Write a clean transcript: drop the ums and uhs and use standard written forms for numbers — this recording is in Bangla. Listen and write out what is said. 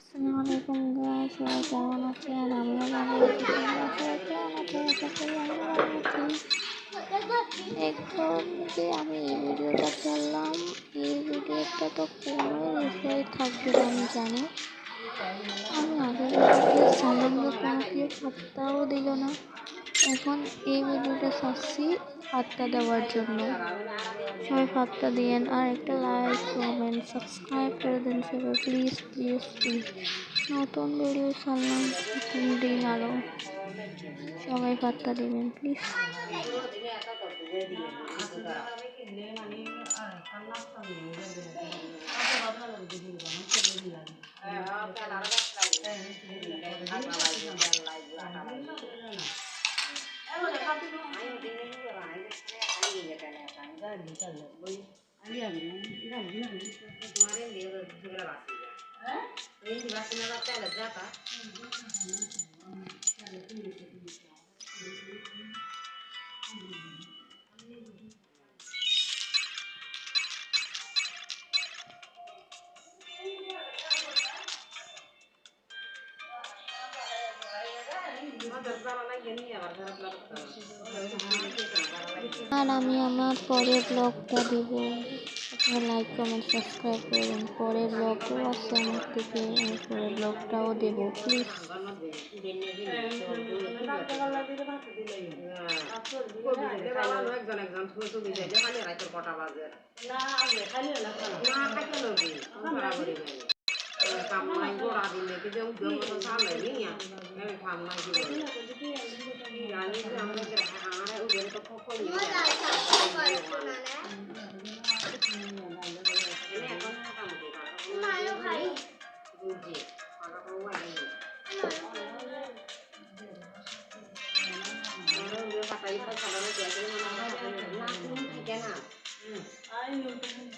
আসসালামু আলাইকুম গাইস, সবাই কেমন আছেন? আমিও ভালো আছি। তোমরা সবাই কেমন আছো? আশা করি আমিও ভালো আছি। এখন যে আমি এই ভিডিওটা করলাম, এই ভিডিওটা তো কোনো রিপ্লাই থাকবে না আমি জানি। আমি আগে ভিডিওতে ছাড়লাম তো কোনো কেউ পাত্তাও দিল না। এখন এই ভিডিওটা ছাড়ছি পাত্তা দেওয়ার জন্য। সবাই পাত্তা দিয়েন, আর একটা লাইক কমেন্ট সাবস্ক্রাইব করে দেন সবাই, প্লিজ প্লিজ প্লিজ। নতুন ভিডিও ছাড়লাম, নতুন দিন আলো, সবাই পাত্তা দিবেন প্লিজ। আর আমি আমার পরের ব্লগটা দিব, আপনারা লাইক কমেন্ট সাবস্ক্রাইব করবেন। পরের ব্লগও আছে আমার থেকে, আমি পরের ব্লগটাও দেব প্লিজ।